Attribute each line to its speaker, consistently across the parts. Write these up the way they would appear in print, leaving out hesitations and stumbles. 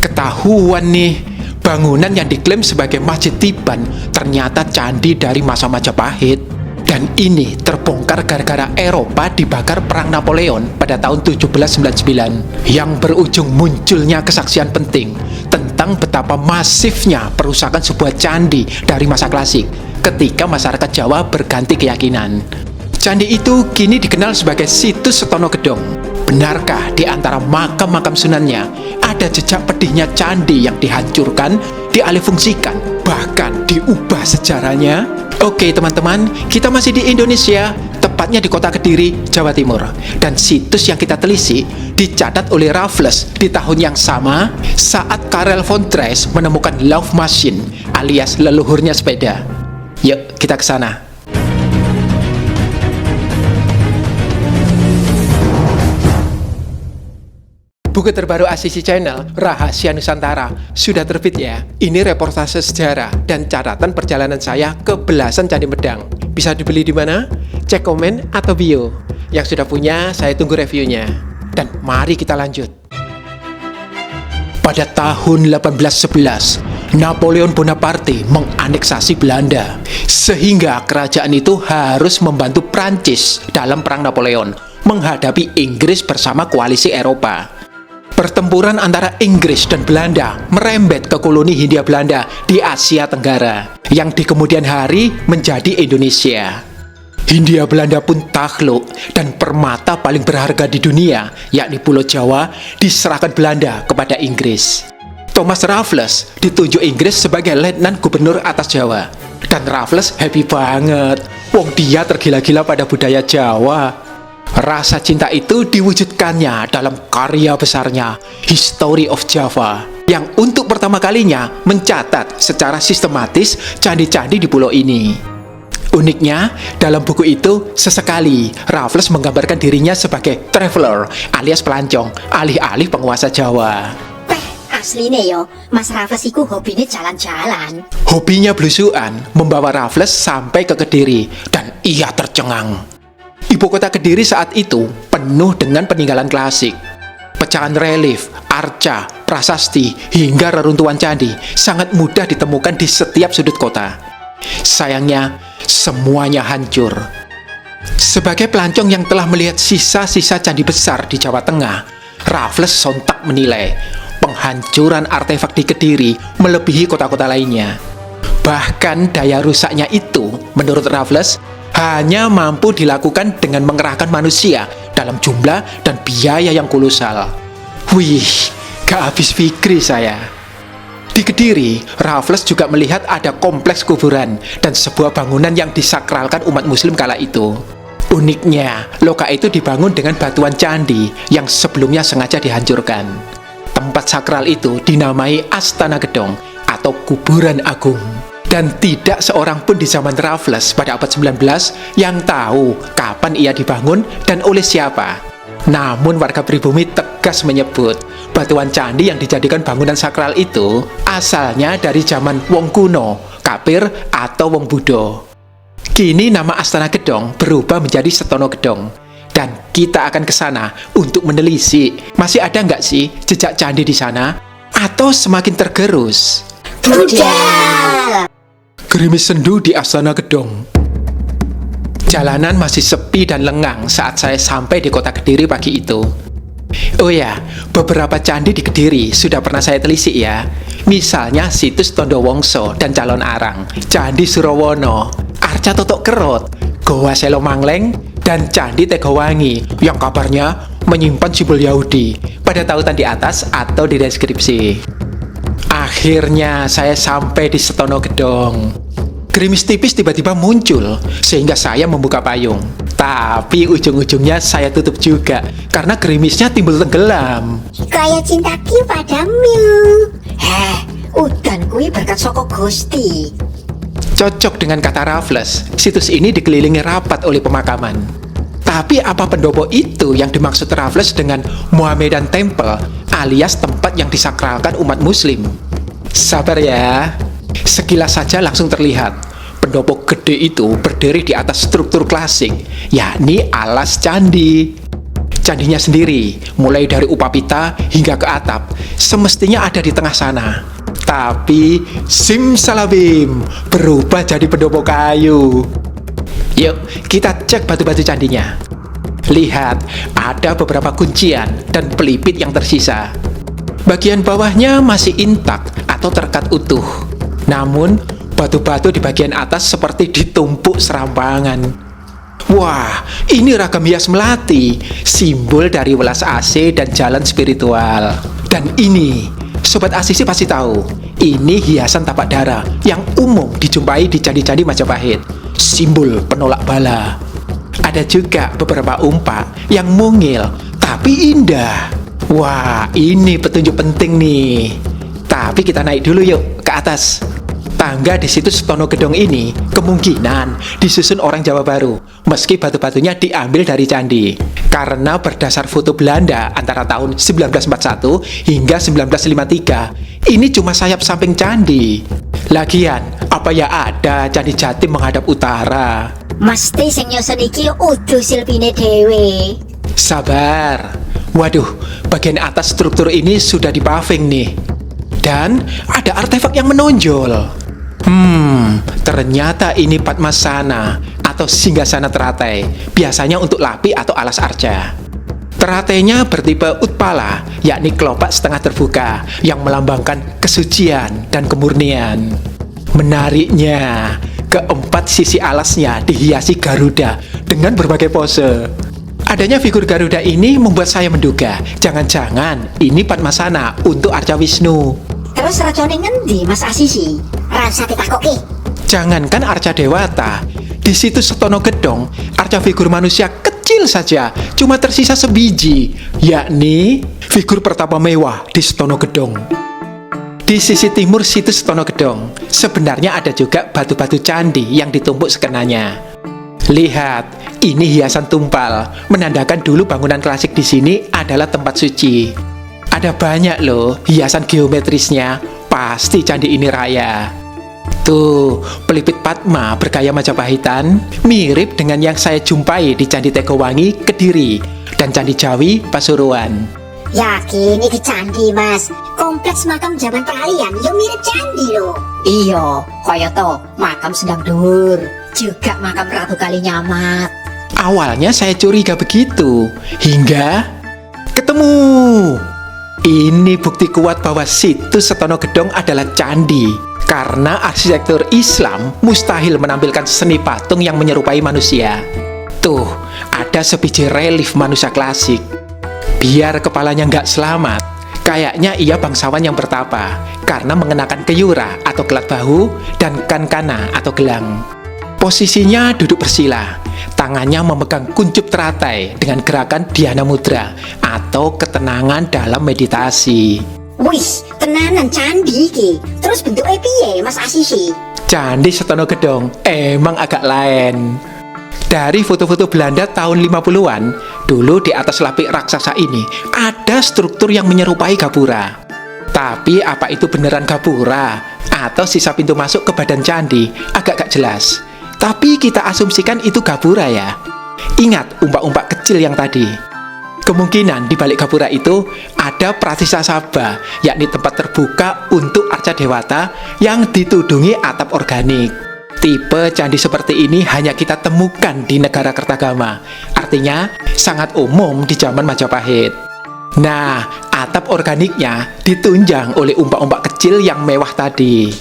Speaker 1: Ketahuan nih, bangunan yang diklaim sebagai Masjid Tiban ternyata candi dari masa Majapahit. Dan ini terbongkar gara-gara Eropa dibakar Perang Napoleon pada tahun 1799 yang berujung munculnya kesaksian penting tentang betapa masifnya perusakan sebuah candi dari masa klasik ketika masyarakat Jawa berganti keyakinan. Candi itu kini dikenal sebagai situs Setono Gedong. Benarkah di antara makam-makam Sunannya ada jejak pedihnya candi yang dihancurkan, dialihfungsikan, bahkan diubah sejarahnya? Oke teman-teman, kita masih di Indonesia, tepatnya di kota Kediri, Jawa Timur. Dan situs yang kita telisik dicatat oleh Raffles di tahun yang sama saat Karel von Drais menemukan Love Machine alias leluhurnya sepeda. Yuk, kita ke sana. Buku terbaru ACC Channel, Rahasia Nusantara, sudah terbit ya. Ini reportase sejarah dan catatan perjalanan saya ke belasan Candi Medang. Bisa dibeli di mana? Cek komen atau bio. Yang sudah punya, saya tunggu reviewnya. Dan mari kita lanjut. Pada tahun 1811, Napoleon Bonaparte menganeksasi Belanda, sehingga kerajaan itu harus membantu Prancis dalam Perang Napoleon menghadapi Inggris bersama koalisi Eropa. Pertempuran antara Inggris dan Belanda merembet ke koloni Hindia Belanda di Asia Tenggara, yang di kemudian hari menjadi Indonesia. Hindia Belanda pun takluk dan permata paling berharga di dunia, yakni Pulau Jawa, diserahkan Belanda kepada Inggris. Thomas Raffles ditunjuk Inggris sebagai Letnan Gubernur atas Jawa. Dan Raffles happy banget, wong dia tergila-gila pada budaya Jawa. Rasa cinta itu diwujudkannya dalam karya besarnya, History of Java, yang untuk pertama kalinya mencatat secara sistematis candi-candi di pulau ini. Uniknya, dalam buku itu sesekali Raffles menggambarkan dirinya sebagai traveler alias pelancong, alih-alih penguasa Jawa.
Speaker 2: Asline yo, Mas Raffles iku hobinya jalan-jalan.
Speaker 1: Hobinya blusukan membawa Raffles sampai ke Kediri, dan ia tercengang. Ibu kota Kediri saat itu penuh dengan peninggalan klasik. Pecahan relief, arca, prasasti, hingga reruntuhan candi sangat mudah ditemukan di setiap sudut kota. Sayangnya, semuanya hancur. Sebagai pelancong yang telah melihat sisa-sisa candi besar di Jawa Tengah, Raffles sontak menilai penghancuran artefak di Kediri melebihi kota-kota lainnya. Bahkan daya rusaknya itu, menurut Raffles, hanya mampu dilakukan dengan mengerahkan manusia dalam jumlah dan biaya yang kolosal. Wih, gak habis pikir saya. Di Kediri, Raffles juga melihat ada kompleks kuburan dan sebuah bangunan yang disakralkan umat muslim kala itu. Uniknya, loka itu dibangun dengan batuan candi yang sebelumnya sengaja dihancurkan. Tempat sakral itu dinamai Astana Gedong atau Kuburan Agung. Dan tidak seorang pun di zaman Raffles pada abad 19 yang tahu kapan ia dibangun dan oleh siapa. Namun warga pribumi tegas menyebut batuan candi yang dijadikan bangunan sakral itu asalnya dari zaman wong kuno, Kapir atau wong Buddha. Kini nama Astana Gedong berubah menjadi Setono Gedong. Dan kita akan ke sana untuk menelisik masih ada nggak sih jejak candi di sana atau semakin tergerus.
Speaker 2: Udah.
Speaker 1: Gerimis sendu di Astana Gedong. Jalanan masih sepi dan lengang saat saya sampai di kota Kediri pagi itu. Oh ya, beberapa candi di Kediri sudah pernah saya telisik ya. Misalnya situs Tondo Wongso dan Calon Arang, Candi Surawono, Arca Totok Kerot, Goa Selo Mangleng, dan Candi Tegowangi yang kabarnya menyimpan simbol Yahudi pada tautan di atas atau di deskripsi. Akhirnya saya sampai di Setono Gedong. Gerimis tipis tiba-tiba muncul sehingga saya membuka payung. Tapi ujung-ujungnya saya tutup juga karena gerimisnya timbul tenggelam.
Speaker 2: Kayak cintaku padamu. Udan kui berkat soko Gusti.
Speaker 1: Cocok dengan kata Raffles, situs ini dikelilingi rapat oleh pemakaman. Tapi apa pendopo itu yang dimaksud Raffles dengan Mohammedan Temple alias tempat yang disakralkan umat muslim? Sabar ya. Sekilas saja langsung terlihat pendopo gede itu berdiri di atas struktur klasik, yakni alas candi. Candinya sendiri, mulai dari upapita hingga ke atap, semestinya ada di tengah sana. Tapi, simsalabim, berubah jadi pendopo kayu. Yuk, kita cek batu-batu candinya. Lihat, ada beberapa kuncian dan pelipit yang tersisa. Bagian bawahnya masih intak atau terkat utuh. Namun, batu-batu di bagian atas seperti ditumpuk serampangan. Wah, ini ragam hias melati, simbol dari welas asih dan jalan spiritual. Dan ini, Sobat Asisi pasti tahu, ini hiasan tapak dara yang umum dijumpai di candi-candi Majapahit, simbol penolak bala. Ada juga beberapa umpak yang mungil, tapi indah. Wah, ini petunjuk penting nih. Tapi kita naik dulu yuk, ke atas. Tangga di situs Tono Gedong ini kemungkinan disusun orang Jawa Baru, meski batu-batunya diambil dari candi. Karena berdasar foto Belanda antara tahun 1941 hingga 1953, ini cuma sayap samping candi. Lagian, apa ya ada Candi Jatim menghadap utara?
Speaker 2: Mesti sing nyusun iki udu silpine dhewe.
Speaker 1: Sabar. Waduh, bagian atas struktur ini sudah dipaving nih. Dan ada artefak yang menonjol. Ternyata ini Padmasana atau singgasana teratai, biasanya untuk lapi atau alas arca. Teratainya bertipe utpala, yakni kelopak setengah terbuka yang melambangkan kesucian dan kemurnian. Menariknya, keempat sisi alasnya dihiasi Garuda dengan berbagai pose. Adanya figur Garuda ini membuat saya menduga, jangan-jangan ini Padmasana untuk arca Wisnu.
Speaker 2: Terus racone ngendi Mas Asisi? Rasa ditakoki.
Speaker 1: Jangankan arca dewata, di situs Setono Gedong, arca figur manusia kecil saja, cuma tersisa sebiji, yakni figur pertapa mewah di Setono Gedong. Di sisi timur situs Setono Gedong, sebenarnya ada juga batu-batu candi yang ditumpuk sekenanya. Lihat, ini hiasan tumpal, menandakan dulu bangunan klasik di sini adalah tempat suci. Ada banyak loh hiasan geometrisnya, pasti candi ini raya. Tuh, pelipit Padma bergaya Majapahitan, mirip dengan yang saya jumpai di Candi Tegowangi, Kediri, dan Candi Jawi, Pasuruan.
Speaker 2: Yakin iki candi Mas? Kompleks makam zaman peralihan yo mirip candi loh. Iya, kaya to makam Sedang Dhuwur, juga makam Ratu Kalinyamat.
Speaker 1: Awalnya saya curiga begitu, hingga ketemu. Ini bukti kuat bahwa situs Setono Gedong adalah candi. Karena arsitektur Islam mustahil menampilkan seni patung yang menyerupai manusia. Tuh, ada sebiji relief manusia klasik. Biar kepalanya nggak selamat, kayaknya ia bangsawan yang bertapa karena mengenakan keyura atau kelat bahu dan kankana atau gelang. Posisinya duduk bersila, tangannya memegang kuncup teratai dengan gerakan dhyana mudra atau ketenangan dalam meditasi.
Speaker 2: Wih, tenanan candi iki. Terus bentuknya piye Mas Asisi?
Speaker 1: Candi Setono Gedong emang agak lain. Dari foto-foto Belanda tahun 50-an, dulu di atas lapik raksasa ini ada struktur yang menyerupai gapura. Tapi apa itu beneran gapura atau sisa pintu masuk ke badan candi agak gak jelas. Tapi kita asumsikan itu gapura ya. Ingat umpak-umpak kecil yang tadi. Kemungkinan di balik gapura itu ada Pratisa Sabha, yakni tempat terbuka untuk arca dewata yang ditudungi atap organik. Tipe candi seperti ini hanya kita temukan di negara Kertagama, artinya sangat umum di zaman Majapahit. Nah, atap organiknya ditunjang oleh umpak-umpak kecil yang mewah tadi.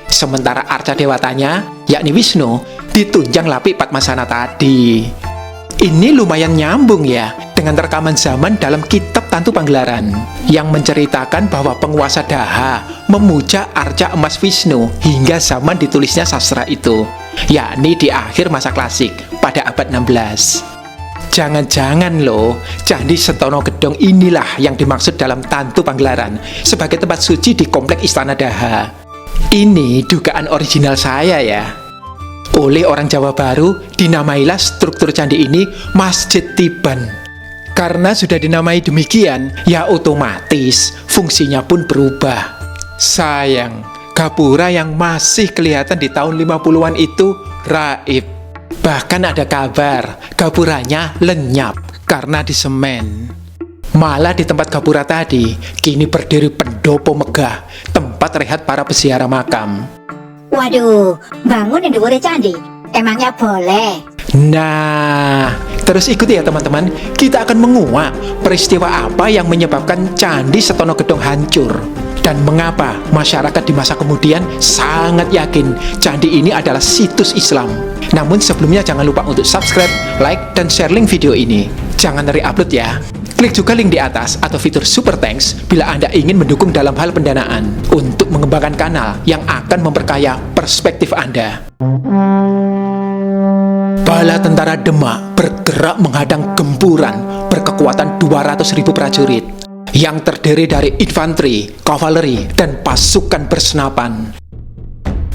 Speaker 1: Sementara arca dewatanya, yakni Wisnu, ditunjang lapik Padmasana tadi. Ini lumayan nyambung ya dengan rekaman zaman dalam kitab Tantu Panggelaran yang menceritakan bahwa penguasa Daha memuja arca emas Wisnu hingga zaman ditulisnya sastra itu, yakni di akhir masa klasik pada abad 16. Jangan-jangan loh, Candi Setono Gedong inilah yang dimaksud dalam Tantu Panggelaran sebagai tempat suci di komplek Istana Daha. Ini dugaan original saya ya. Oleh orang Jawa Baru, dinamailah struktur candi ini Masjid Tiban. Karena sudah dinamai demikian, ya otomatis fungsinya pun berubah. Sayang, gapura yang masih kelihatan di tahun 50-an itu raib. Bahkan ada kabar, gapuranya lenyap karena di semen. Malah di tempat gapura tadi, kini berdiri pendopo megah, tempat rehat para peziarah makam.
Speaker 2: Waduh, bangun yang dhuwure candi. Emangnya boleh?
Speaker 1: Nah, terus ikuti ya teman-teman, kita akan menguak peristiwa apa yang menyebabkan Candi Setono Gedong hancur. Dan mengapa masyarakat di masa kemudian sangat yakin candi ini adalah situs Islam. Namun sebelumnya jangan lupa untuk subscribe, like, dan share link video ini. Jangan re-upload ya. Klik juga link di atas atau fitur Super Thanks bila Anda ingin mendukung dalam hal pendanaan untuk mengembangkan kanal yang akan memperkaya perspektif Anda. Bala tentara Demak bergerak menghadang gempuran berkekuatan 200.000 prajurit yang terdiri dari infanteri, kavaleri, dan pasukan bersenapan.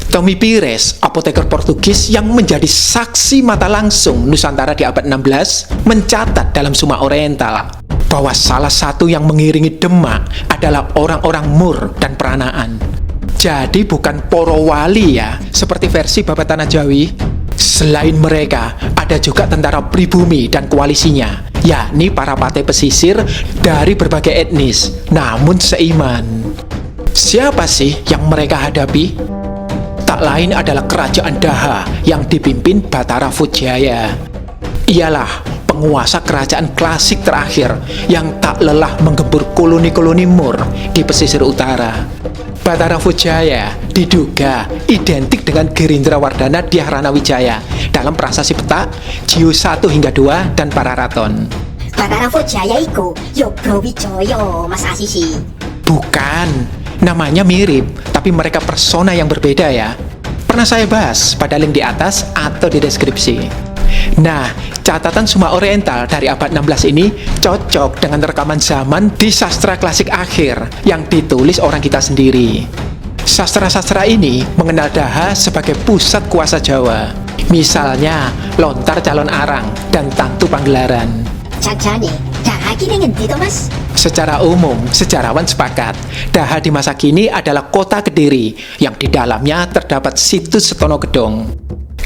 Speaker 1: Tommy Pires, apoteker Portugis yang menjadi saksi mata langsung Nusantara di abad 16, mencatat dalam Suma Oriental bahwa salah satu yang mengiringi Demak adalah orang-orang Mur dan Peranaan. Jadi bukan poro wali ya, seperti versi Babat Tanah Jawi. Selain mereka, ada juga tentara pribumi dan koalisinya, yakni para patih pesisir dari berbagai etnis, namun seiman. Siapa sih yang mereka hadapi? Tak lain adalah kerajaan Daha yang dipimpin Batara Fujaya. Ialah penguasa kerajaan klasik terakhir yang tak lelah menggempur koloni-koloni Mur di pesisir utara. Batara Fujaya diduga identik dengan Gerindra Wardana Dhyarana Wijaya dalam prasasti peta Jio 1 hingga 2 dan Pararaton.
Speaker 2: Batara Fujaya iku yo Bro Wijoyo, Mas Asisi.
Speaker 1: Bukan, namanya mirip, tapi mereka persona yang berbeda ya. Pernah saya bahas pada link di atas atau di deskripsi. Nah, catatan Suma Oriental dari abad 16 ini cocok dengan rekaman zaman di sastra klasik akhir yang ditulis orang kita sendiri. Sastra-sastra ini mengenal Daha sebagai pusat kuasa Jawa. Misalnya, Lontar Calon Arang dan Tantu Panggelaran.
Speaker 2: Jajane, Daha kini ngendi to, Mas?
Speaker 1: Secara umum, sejarawan sepakat, Daha di masa kini adalah kota Kediri yang di dalamnya terdapat situs Setono Gedong.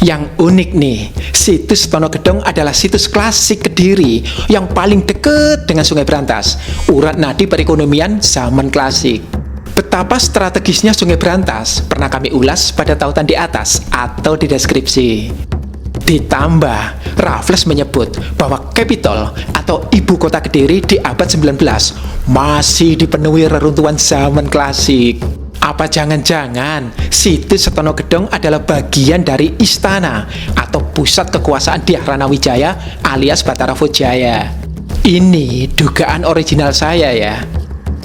Speaker 1: Yang unik nih, situs Setono Gedong adalah situs klasik Kediri yang paling dekat dengan Sungai Brantas, urat nadi perekonomian zaman klasik. Betapa strategisnya Sungai Brantas pernah kami ulas pada tautan di atas atau di deskripsi. Ditambah, Raffles menyebut bahwa Capitol atau ibu kota Kediri di abad 19 masih dipenuhi reruntuhan zaman klasik. Apa jangan-jangan situs Setono Gedong adalah bagian dari istana atau pusat kekuasaan Dhyarana Wijaya alias Batara Fujaya? Ini dugaan original saya ya.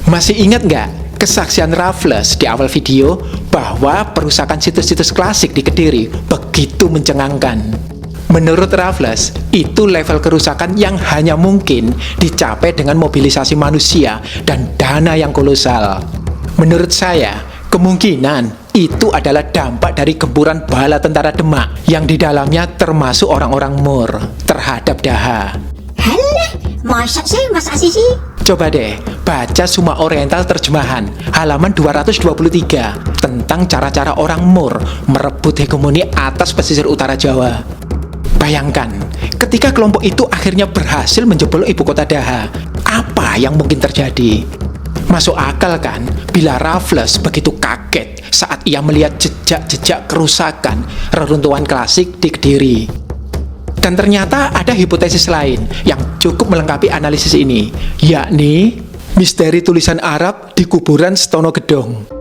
Speaker 1: Masih ingat nggak kesaksian Raffles di awal video bahwa perusakan situs-situs klasik di Kediri begitu mencengangkan? Menurut Raffles, itu level kerusakan yang hanya mungkin dicapai dengan mobilisasi manusia dan dana yang kolosal. Menurut saya, kemungkinan itu adalah dampak dari gempuran bala tentara Demak yang di dalamnya termasuk orang-orang Mur terhadap Daha.
Speaker 2: Halah, masa sih Mas Asisi?
Speaker 1: Coba deh, baca Suma Oriental terjemahan halaman 223 tentang cara-cara orang Mur merebut hegemoni atas pesisir utara Jawa. Bayangkan, ketika kelompok itu akhirnya berhasil menjebol ibu kota Daha, apa yang mungkin terjadi? Masuk akal kan bila Raffles begitu kaget saat ia melihat jejak-jejak kerusakan reruntuhan klasik di Kediri. Dan ternyata ada hipotesis lain yang cukup melengkapi analisis ini, yakni misteri tulisan Arab di kuburan Setono Gedong.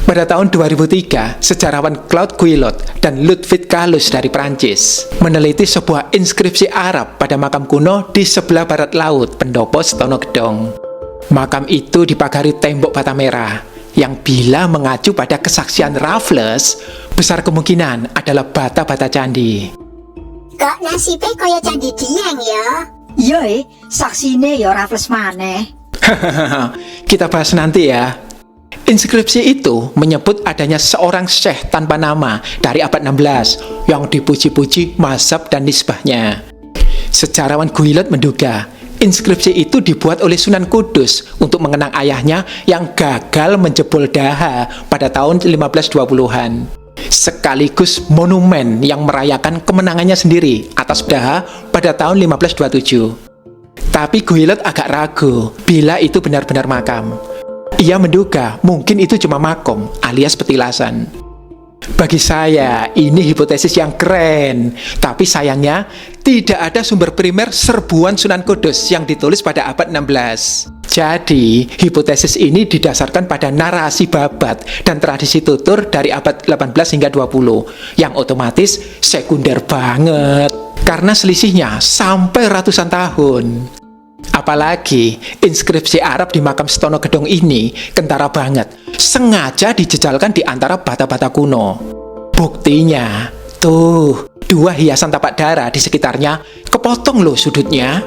Speaker 1: Pada tahun 2003, sejarawan Claude Guillot dan Ludwig Kalus dari Prancis meneliti sebuah inskripsi Arab pada makam kuno di sebelah barat laut pendopo Setono Gedong. Makam itu dipagari tembok bata merah yang bila mengacu pada kesaksian Raffles, besar kemungkinan adalah bata-bata candi.
Speaker 2: Kok nasibnya kaya candi Dieng ya?
Speaker 3: Iya, saksine ya Raffles maneh.
Speaker 1: Kita bahas nanti ya. Inskripsi itu menyebut adanya seorang syekh tanpa nama dari abad 16 yang dipuji-puji mazhab dan nisbahnya. Sejarawan Guillot menduga inskripsi itu dibuat oleh Sunan Kudus untuk mengenang ayahnya yang gagal menjebol Daha pada tahun 1520-an. sekaligus monumen yang merayakan kemenangannya sendiri atas Daha pada tahun 1527. Tapi Goelet agak ragu bila itu benar-benar makam. Ia menduga mungkin itu cuma makom alias petilasan. Bagi saya, ini hipotesis yang keren. Tapi sayangnya, tidak ada sumber primer serbuan Sunan Kudus yang ditulis pada abad 16. Jadi, hipotesis ini didasarkan pada narasi babat dan tradisi tutur dari abad 18 hingga 20, yang otomatis sekunder banget. Karena selisihnya sampai ratusan tahun. Apalagi inskripsi Arab di makam Setono Gedong ini kentara banget, sengaja dijejalkan di antara bata-bata kuno. Buktinya, tuh, dua hiasan tapak dara di sekitarnya kepotong loh sudutnya.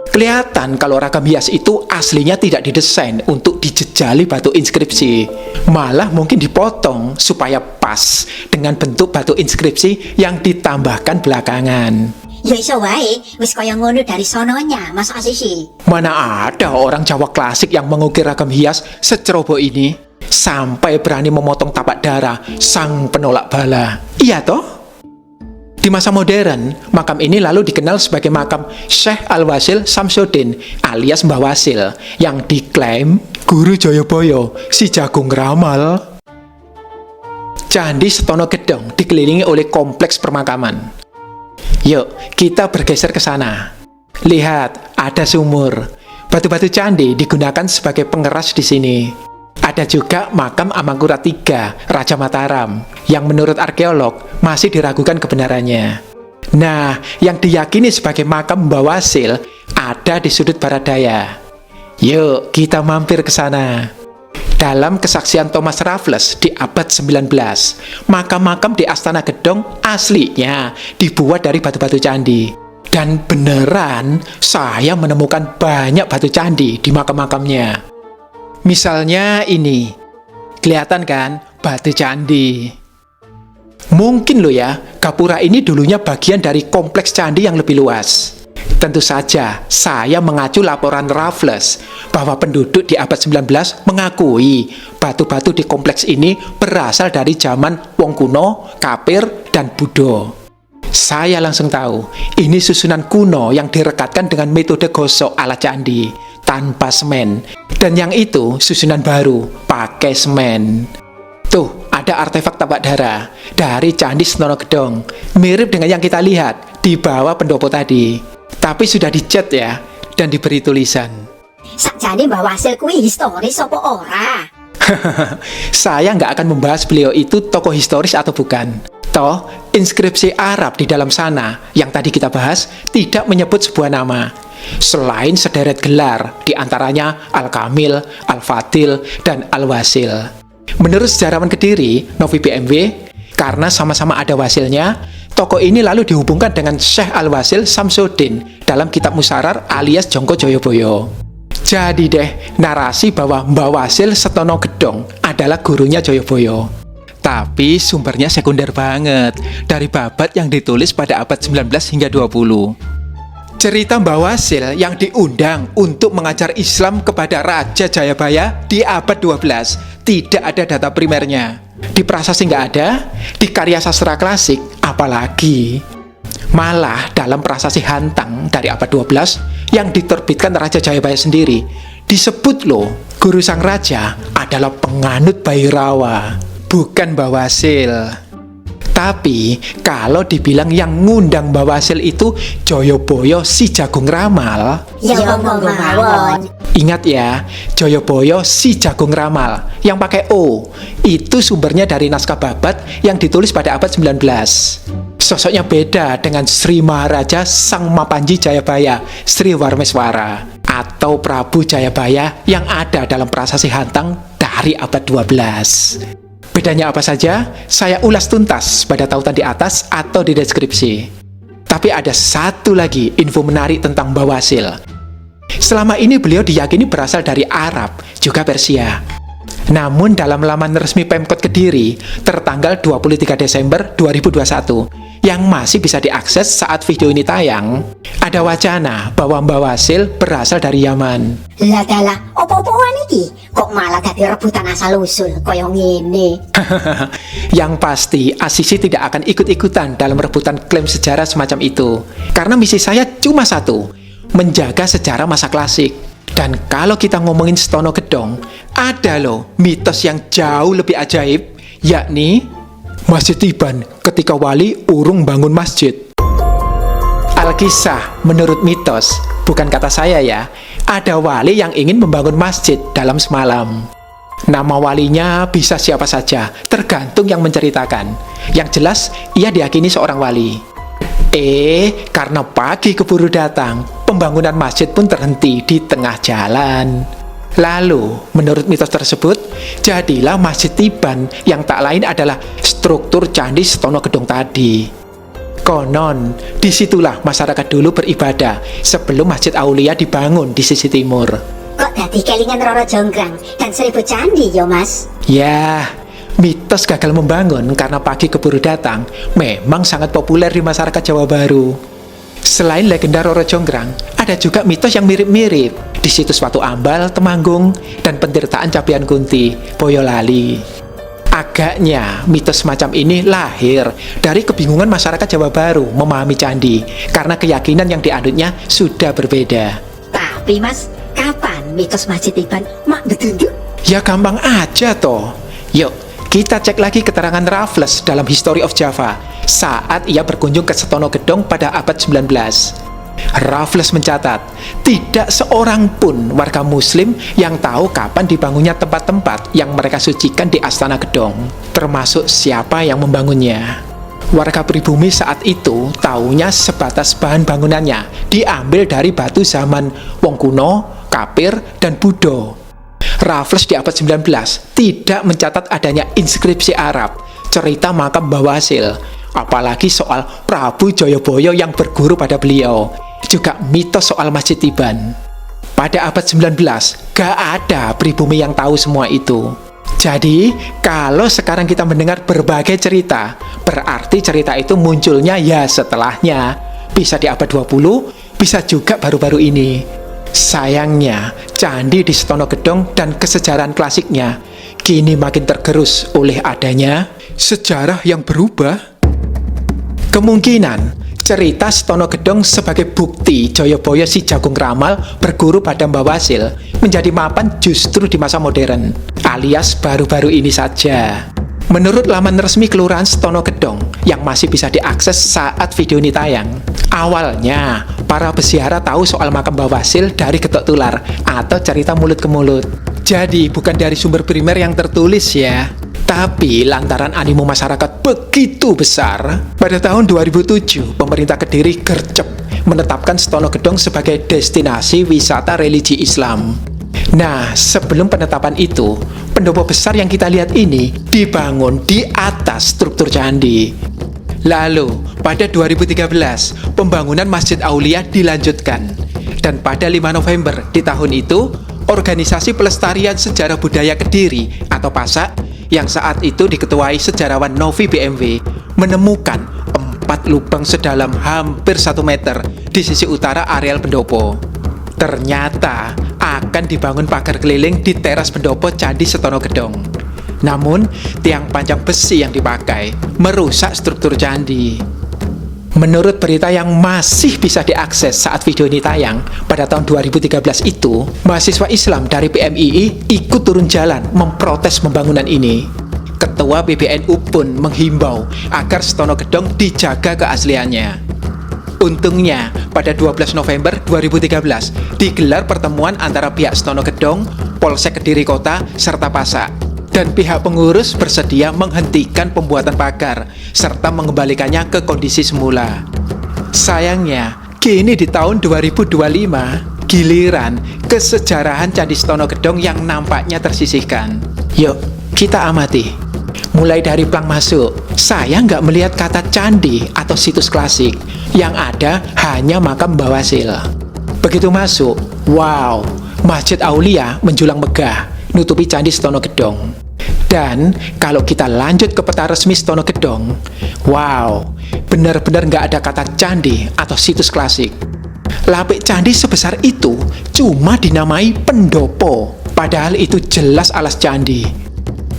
Speaker 1: Kelihatan kalau ragam hias itu aslinya tidak didesain untuk dijejali batu inskripsi. Malah mungkin dipotong supaya pas dengan bentuk batu inskripsi yang ditambahkan belakangan.
Speaker 2: Ya iso wae, wis kaya ngono dari sononya, Mas Asisi.
Speaker 1: Mana ada orang Jawa klasik yang mengukir ragam hias seceroboh ini, sampai berani memotong tapak dara sang penolak bala. Iya toh? Di masa modern, makam ini lalu dikenal sebagai makam Syekh Al-Wasil Samsudin alias Mbah Wasil, yang diklaim Guru Jayabaya, si jagung ramal. Candi Setono Gedong dikelilingi oleh kompleks permakaman. Yuk, kita bergeser ke sana. Lihat, ada sumur. Batu-batu candi digunakan sebagai pengeras di sini. Ada juga makam Amangkurat III, Raja Mataram, yang menurut arkeolog masih diragukan kebenarannya. Nah, yang diyakini sebagai makam Mbah Wasil ada di sudut barat daya. Yuk, kita mampir ke sana. Dalam kesaksian Thomas Raffles di abad 19, makam-makam di Astana Gedong aslinya dibuat dari batu-batu candi. Dan beneran, saya menemukan banyak batu candi di makam-makamnya. Misalnya ini, kelihatan kan batu candi. Mungkin loh ya, gapura ini dulunya bagian dari kompleks candi yang lebih luas. Tentu saja, saya mengacu laporan Raffles bahwa penduduk di abad 19 mengakui batu-batu di kompleks ini berasal dari zaman wong kuno, kafir, dan Buddha. Saya langsung tahu, ini susunan kuno yang direkatkan dengan metode gosok ala candi, tanpa semen. Dan yang itu susunan baru, pakai semen. Tuh, ada artefak tapak dara dari Candi Setono Gedong, mirip dengan yang kita lihat di bawah pendopo tadi. Tapi sudah dicat ya, dan diberi tulisan.
Speaker 2: Sakjane Mbah Wasil kuwi historis apa ora?
Speaker 1: Saya nggak akan membahas beliau itu tokoh historis atau bukan. Toh, inskripsi Arab di dalam sana yang tadi kita bahas tidak menyebut sebuah nama. Selain sederet gelar, diantaranya Al-Kamil, Al-Fadil, dan Al-Wasil. Menurut sejarawan Kediri, Novi BMW, karena sama-sama ada wasilnya, tokoh ini lalu dihubungkan dengan Syekh Al-Wasil Samsudin dalam kitab Musarar alias Jongko Joyoboyo. Jadi deh, narasi bahwa Mbah Wasil Setono Gedong adalah gurunya Joyoboyo. Tapi sumbernya sekunder banget, dari babat yang ditulis pada abad 19 hingga 20. Cerita Mbah Wasil yang diundang untuk mengajar Islam kepada Raja Jayabaya di abad 12 tidak ada data primernya. Di prasasti nggak ada, di karya sastra klasik apalagi. Malah dalam prasasti Hantang dari abad 12 yang diterbitkan Raja Jayabaya sendiri, disebut loh guru sang raja adalah penganut Bhairawa, bukan Mbah Wasil. Tapi kalau dibilang yang ngundang Mbah Wasil itu Joyoboyo si jagung ramal,
Speaker 2: Ya monggo mawon.
Speaker 1: ingat ya, Joyoboyo si jagung ramal yang pakai O, itu sumbernya dari naskah babat yang ditulis pada abad 19. Sosoknya beda dengan Sri Maharaja Sang Mapanji Jayabaya Sri Warmeswara atau Prabu Jayabaya yang ada dalam prasasti Hantang dari abad 12. Bedanya apa saja? Saya ulas tuntas pada tautan di atas atau di deskripsi. Tapi ada satu lagi info menarik tentang Mbah Wasil. Selama ini beliau diyakini berasal dari Arab, juga Persia. Namun dalam laman resmi Pemkot Kediri, tertanggal 23 Desember 2021, yang masih bisa diakses saat video ini tayang. Ada wacana bahwa Mbah Wasil berasal dari Yaman.
Speaker 2: Lah dalah, opo-opoan iki? Kok malah dadi rebutan asal-usul kaya ngene?
Speaker 1: Yang pasti, Asisi tidak akan ikut-ikutan dalam rebutan klaim sejarah semacam itu. Karena misi saya cuma satu, menjaga sejarah masa klasik. Dan kalau kita ngomongin Stono Gedong, ada loh mitos yang jauh lebih ajaib, yakni Masjid Tiban ketika wali urung bangun masjid. Alkisah menurut mitos, bukan kata saya ya, ada wali yang ingin membangun masjid dalam semalam. Nama walinya bisa siapa saja, tergantung yang menceritakan. Yang jelas, ia diyakini seorang wali. Karena pagi keburu datang, pembangunan masjid pun terhenti di tengah jalan. Lalu, menurut mitos tersebut, jadilah Masjid Tiban yang tak lain adalah struktur Candi Stono Gedong tadi. Konon, disitulah masyarakat dulu beribadah sebelum Masjid Aulia dibangun di sisi timur.
Speaker 2: Kok dadi kelingan Roro Jonggrang dan 1000 candi yo mas?
Speaker 1: Ya, mitos gagal membangun karena pagi keburu datang memang sangat populer di masyarakat Jawa Baru. Selain legenda Roro Jonggrang, ada juga mitos yang mirip-mirip di situs Watu Ambal, Temanggung, dan Pentirtaan Capian Kunti, Boyolali. Agaknya mitos semacam ini lahir dari kebingungan masyarakat Jawa Baru memahami candi karena keyakinan yang dianutnya sudah berbeda.
Speaker 2: Tapi mas, kapan mitos Masjid Tiban mak betunjuk?
Speaker 1: Ya gampang aja toh. Yuk, kita cek lagi keterangan Raffles dalam History of Java saat ia berkunjung ke Stono Gedong pada abad 19. Raffles mencatat, tidak seorang pun warga muslim yang tahu kapan dibangunnya tempat-tempat yang mereka sucikan di Astana Gedong, termasuk siapa yang membangunnya. Warga pribumi saat itu taunya sebatas bahan bangunannya diambil dari batu zaman wong kuno, Kapir, dan Buddha. Raffles di abad 19 tidak mencatat adanya inskripsi Arab, cerita makam Mbah Wasil, apalagi soal Prabu Joyoboyo yang berguru pada beliau, juga mitos soal Masjid Tiban. Pada abad 19, gak ada pribumi yang tahu semua itu. Jadi, kalau sekarang kita mendengar berbagai cerita, berarti cerita itu munculnya ya setelahnya. Bisa di abad 20, bisa juga baru-baru ini. Sayangnya, candi di Stono Gedong dan kesejarahan klasiknya kini makin tergerus oleh adanya sejarah yang berubah. Kemungkinan cerita Stono Gedong sebagai bukti Joyoboyo si Jagung Ramal berguru pada Mbah Wasil menjadi mapan justru di masa modern, alias baru-baru ini saja. Menurut laman resmi Kelurahan Stono Gedong yang masih bisa diakses saat video ini tayang, awalnya para peziarah tahu soal makam Mbah Wasil dari getok tular atau cerita mulut ke mulut. Jadi bukan dari sumber primer yang tertulis ya. Tapi lantaran animo masyarakat begitu besar, pada tahun 2007 pemerintah Kediri gercep menetapkan Stono Gedong sebagai destinasi wisata religi Islam. Nah, sebelum penetapan itu, pendopo besar yang kita lihat ini dibangun di atas struktur candi. Lalu, pada 2013, pembangunan Masjid Aulia dilanjutkan. Dan pada 5 November di tahun itu, Organisasi Pelestarian Sejarah Budaya Kediri atau PASAK yang saat itu diketuai sejarawan Novi BMW menemukan 4 lubang sedalam hampir 1 meter di sisi utara areal pendopo. Ternyata akan dibangun pagar keliling di teras pendopo Candi Stono Gedong. Namun, tiang panjang besi yang dipakai merusak struktur candi. Menurut berita yang masih bisa diakses saat video ini tayang, pada tahun 2013 itu, mahasiswa Islam dari PMII ikut turun jalan memprotes pembangunan ini. Ketua PBNU pun menghimbau agar Stono Gedong dijaga keasliannya. Untungnya, pada 12 November 2013, digelar pertemuan antara pihak Stono Gedong, Polsek Kediri Kota, serta PASAK. Dan pihak pengurus bersedia menghentikan pembuatan pagar, serta mengembalikannya ke kondisi semula. Sayangnya, kini di tahun 2025, giliran kesejarahan Candi Stono Gedong yang nampaknya tersisihkan. Yuk, kita amati. Mulai dari plang masuk, saya nggak melihat kata candi atau situs klasik. Yang ada hanya makam Mbah Wasil. Begitu masuk, wow, Masjid Aulia menjulang megah, nutupi Candi Stono Gedong. Dan kalau kita lanjut ke peta resmi Stono Gedong, wow, Benar-benar nggak ada kata candi atau situs klasik. Lapik candi sebesar itu cuma dinamai pendopo, padahal itu jelas alas candi.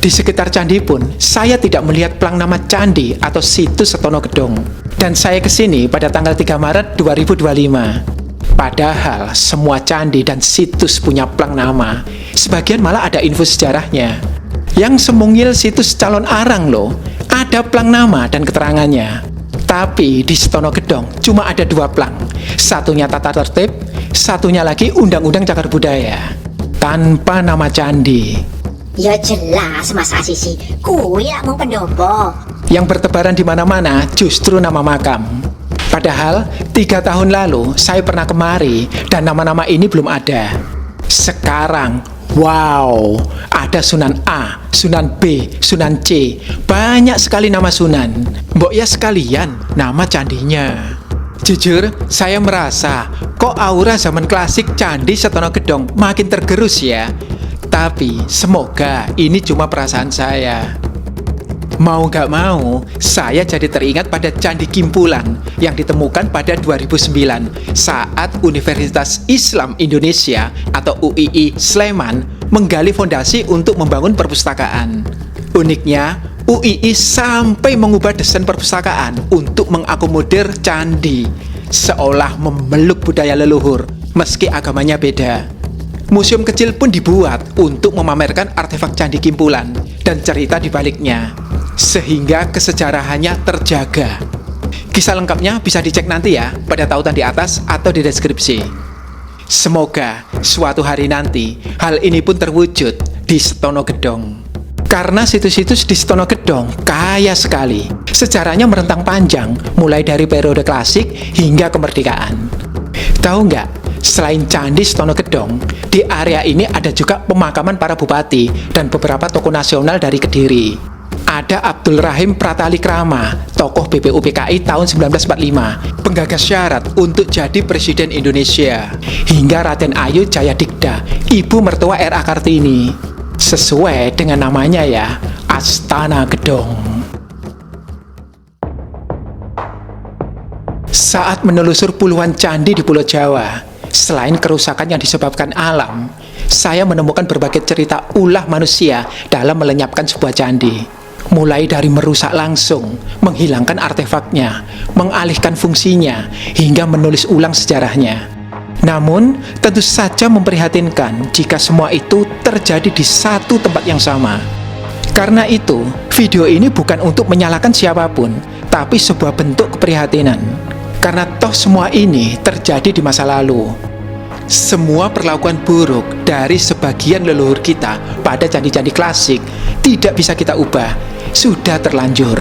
Speaker 1: Di sekitar candi pun, saya tidak melihat plang nama candi atau situs Setono Gedong. Dan saya kesini pada tanggal 3 Maret 2025. Padahal semua candi dan situs punya plang nama. Sebagian malah ada info sejarahnya. Yang semungil situs Calon Arang loh, ada plang nama dan keterangannya. Tapi di Setono Gedong cuma ada 2 plang. Satunya tata tertib, satunya lagi Undang-Undang Cagar Budaya. Tanpa nama candi.
Speaker 2: Ya jelas Mas Asisi, kuwi lak mung pendopo.
Speaker 1: Yang bertebaran di mana-mana justru nama makam. Padahal 3 tahun lalu saya pernah kemari dan nama-nama ini belum ada. Sekarang, wow, ada Sunan A, Sunan B, Sunan C. Banyak sekali nama Sunan. Mbok ya sekalian nama candinya. Jujur, saya merasa kok aura zaman klasik Candi Setono Gedong makin tergerus ya. Tapi semoga ini cuma perasaan saya. Mau gak mau, saya jadi teringat pada Candi Kimpulan yang ditemukan pada 2009 saat Universitas Islam Indonesia atau UII Sleman menggali fondasi untuk membangun perpustakaan. Uniknya, UII sampai mengubah desain perpustakaan untuk mengakomodir candi, seolah memeluk budaya leluhur meski agamanya beda. Museum kecil pun dibuat untuk memamerkan artefak Candi Kimpulan dan cerita di baliknya, sehingga kesejarahannya terjaga. Kisah lengkapnya bisa dicek nanti ya pada tautan di atas atau di deskripsi. Semoga suatu hari nanti hal ini pun terwujud di Setono Gedong. Karena situs-situs di Setono Gedong kaya sekali. Sejarahnya merentang panjang, mulai dari periode klasik hingga kemerdekaan. Tahu nggak? Selain Candi Setono Gedong, di area ini ada juga pemakaman para bupati dan beberapa tokoh nasional dari Kediri. Ada Abdul Rahim Pratalikrama, tokoh BPUPKI tahun 1945, penggagas syarat untuk jadi Presiden Indonesia, hingga Raden Ayu Jayadikda, ibu mertua R.A. Kartini. Sesuai dengan namanya ya, Astana Gedong. Saat menelusur puluhan candi di Pulau Jawa, selain kerusakan yang disebabkan alam, saya menemukan berbagai cerita ulah manusia dalam melenyapkan sebuah candi. Mulai dari merusak langsung, menghilangkan artefaknya, mengalihkan fungsinya, hingga menulis ulang sejarahnya. Namun, tentu saja memprihatinkan jika semua itu terjadi di satu tempat yang sama. Karena itu, video ini bukan untuk menyalahkan siapapun, tapi sebuah bentuk keprihatinan. Karena toh semua ini terjadi di masa lalu. Semua perlakuan buruk dari sebagian leluhur kita pada candi-candi klasik tidak bisa kita ubah, sudah terlanjur.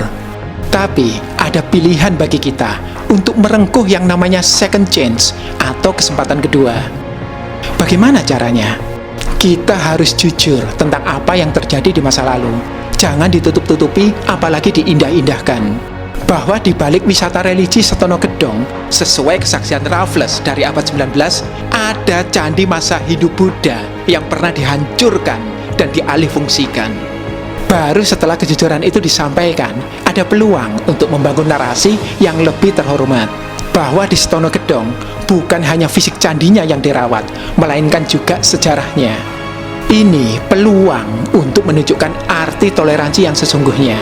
Speaker 1: Tapi ada pilihan bagi kita untuk merengkuh yang namanya second chance atau kesempatan kedua. Bagaimana caranya? Kita harus jujur tentang apa yang terjadi di masa lalu. Jangan ditutup-tutupi, apalagi diindah-indahkan. Bahwa di balik wisata religi Setono Gedong, sesuai kesaksian Raffles dari abad 19, ada candi masa hidup Buddha yang pernah dihancurkan dan dialihfungsikan. Baru setelah kejujuran itu disampaikan, ada peluang untuk membangun narasi yang lebih terhormat. Bahwa di Setono Gedong, bukan hanya fisik candinya yang dirawat, melainkan juga sejarahnya. Ini peluang untuk menunjukkan arti toleransi yang sesungguhnya,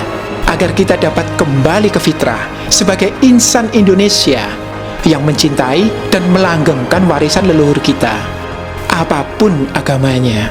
Speaker 1: agar kita dapat kembali ke fitrah sebagai insan Indonesia yang mencintai dan melanggengkan warisan leluhur kita, apapun agamanya.